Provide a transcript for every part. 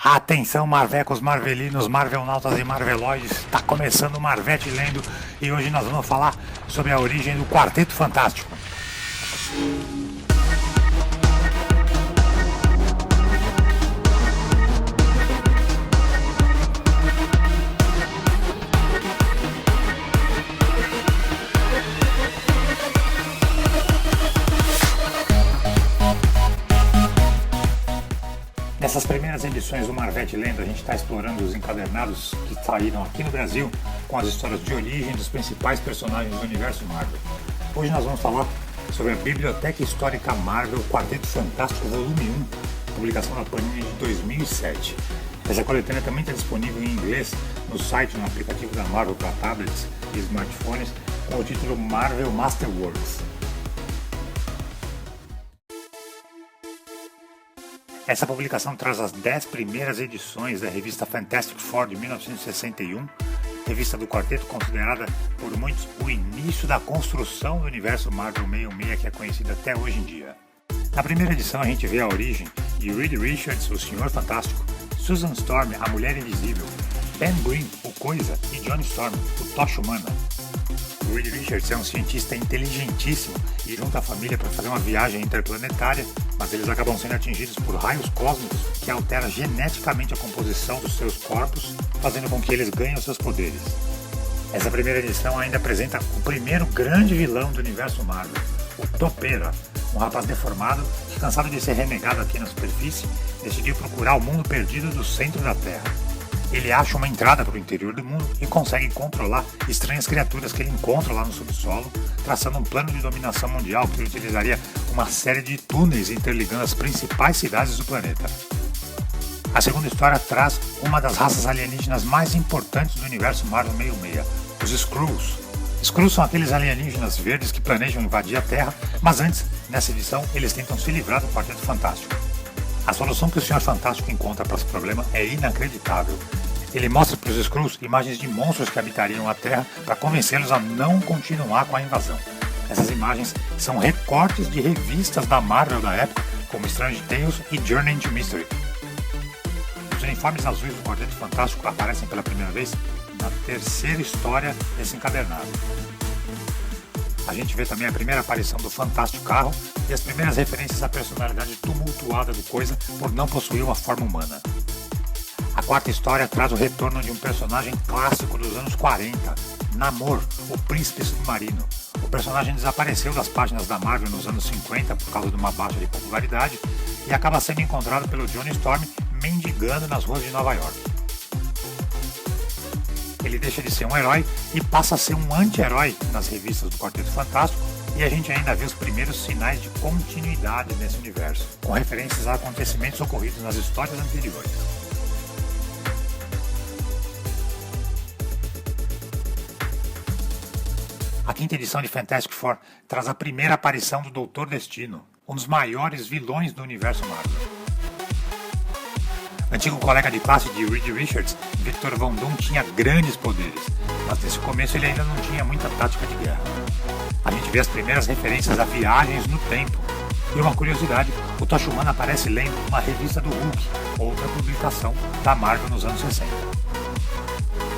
Atenção, Marvecos, Marvelinos, Marvelnautas e Marveloides, está começando o Marvete Lendo e hoje nós vamos falar sobre a origem do Quarteto Fantástico. Nessas primeiras edições do Marvete Lendo, a gente está explorando os encadernados que saíram aqui no Brasil com as histórias de origem dos principais personagens do universo Marvel. Hoje nós vamos falar sobre a Biblioteca Histórica Marvel Quarteto Fantástico Volume 1, publicação da Panini de 2007. Essa coletânea também está disponível em inglês no site e no aplicativo da Marvel para tablets e smartphones com o título Marvel Masterworks. Essa publicação traz as 10 primeiras edições da revista Fantastic Four de 1961, revista do quarteto considerada por muitos o início da construção do universo Marvel 66 que é conhecido até hoje em dia. Na primeira edição a gente vê a origem de Reed Richards, o Senhor Fantástico, Susan Storm, a Mulher Invisível, Ben Grimm, o Coisa, e Johnny Storm, o Tocha Humana. O Reed Richards é um cientista inteligentíssimo e junta a família para fazer uma viagem interplanetária, mas eles acabam sendo atingidos por raios cósmicos que alteram geneticamente a composição dos seus corpos, fazendo com que eles ganhem os seus poderes. Essa primeira edição ainda apresenta o primeiro grande vilão do universo Marvel, o Topeira, um rapaz deformado que, cansado de ser renegado aqui na superfície, decidiu procurar o mundo perdido do centro da Terra. Ele acha uma entrada para o interior do mundo e consegue controlar estranhas criaturas que ele encontra lá no subsolo, traçando um plano de dominação mundial que utilizaria uma série de túneis interligando as principais cidades do planeta. A segunda história traz uma das raças alienígenas mais importantes do universo Marvel 66, os Skrulls. Skrulls são aqueles alienígenas verdes que planejam invadir a Terra, mas antes, nessa edição, eles tentam se livrar do Quarteto Fantástico. A solução que o Senhor Fantástico encontra para esse problema é inacreditável. Ele mostra para os Skrulls imagens de monstros que habitariam a Terra para convencê-los a não continuar com a invasão. Essas imagens são recortes de revistas da Marvel da época, como Strange Tales e Journey into Mystery. Os uniformes azuis do Quarteto Fantástico aparecem pela primeira vez na terceira história desse encadernado. A gente vê também a primeira aparição do Fantástico Carro e as primeiras referências à personalidade tumultuada do Coisa por não possuir uma forma humana. A quarta história traz o retorno de um personagem clássico dos anos 40, Namor, o Príncipe Submarino. O personagem desapareceu das páginas da Marvel nos anos 50 por causa de uma baixa de popularidade e acaba sendo encontrado pelo Johnny Storm mendigando nas ruas de Nova York. Ele deixa de ser um herói e passa a ser um anti-herói nas revistas do Quarteto Fantástico e a gente ainda vê os primeiros sinais de continuidade nesse universo, com referências a acontecimentos ocorridos nas histórias anteriores. A quinta edição de Fantastic Four traz a primeira aparição do Doutor Destino, um dos maiores vilões do universo Marvel. Antigo colega de classe de Reed Richards, Victor Von Doom tinha grandes poderes, mas nesse começo ele ainda não tinha muita tática de guerra. A gente vê as primeiras referências a viagens no tempo. E uma curiosidade, o Tocha Humana aparece lendo uma revista do Hulk, outra publicação da Marvel nos anos 60.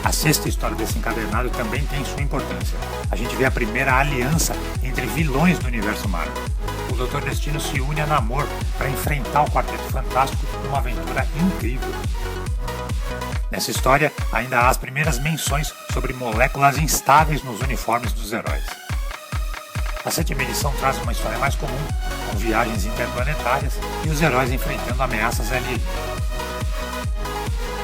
A sexta história desse encadernado também tem sua importância. A gente vê a primeira aliança entre vilões do universo Marvel. O Doutor Destino se une a Namor para enfrentar o Quarteto Fantástico numa aventura incrível. Nessa história, ainda há as primeiras menções sobre moléculas instáveis nos uniformes dos heróis. A sétima edição traz uma história mais comum, com viagens interplanetárias e os heróis enfrentando ameaças alienígenas.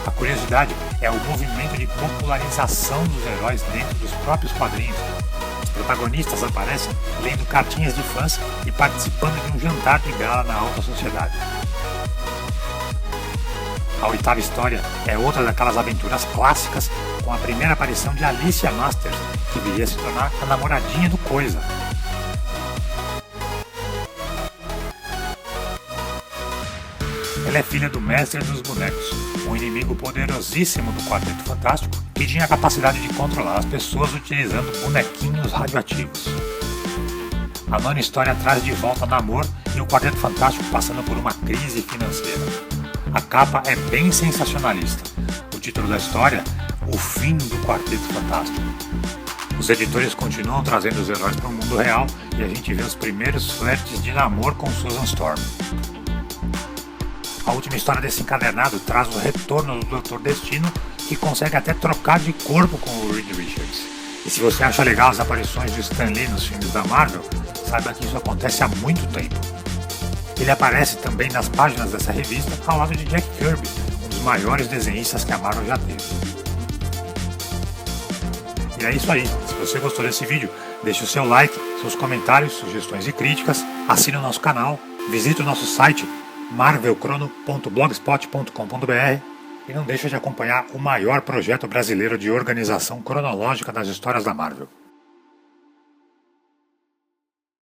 A curiosidade é o movimento de popularização dos heróis dentro dos próprios quadrinhos. Os protagonistas aparecem lendo cartinhas de fãs e participando de um jantar de gala na alta sociedade. A oitava história é outra daquelas aventuras clássicas com a primeira aparição de Alicia Masters, que viria a se tornar a namoradinha do Coisa. Ela é filha do Mestre dos Bonecos, um inimigo poderosíssimo do Quarteto Fantástico que tinha a capacidade de controlar as pessoas utilizando bonequinhos radioativos. A nona história traz de volta Namor e o Quarteto Fantástico passando por uma crise financeira. A capa é bem sensacionalista. O título da história, O Fim do Quarteto Fantástico. Os editores continuam trazendo os heróis para o mundo real e a gente vê os primeiros flertes de namoro com Susan Storm. A última história desse encadernado traz o retorno do Dr. Destino, que consegue até trocar de corpo com o Reed Richards. E se você acha legal as aparições de Stan Lee nos filmes da Marvel, saiba que isso acontece há muito tempo. Ele aparece também nas páginas dessa revista ao lado de Jack Kirby, um dos maiores desenhistas que a Marvel já teve. E é isso aí. Se você gostou desse vídeo, deixe o seu like, seus comentários, sugestões e críticas, assine o nosso canal, visite o nosso site marvelcrono.blogspot.com.br e não deixe de acompanhar o maior projeto brasileiro de organização cronológica das histórias da Marvel.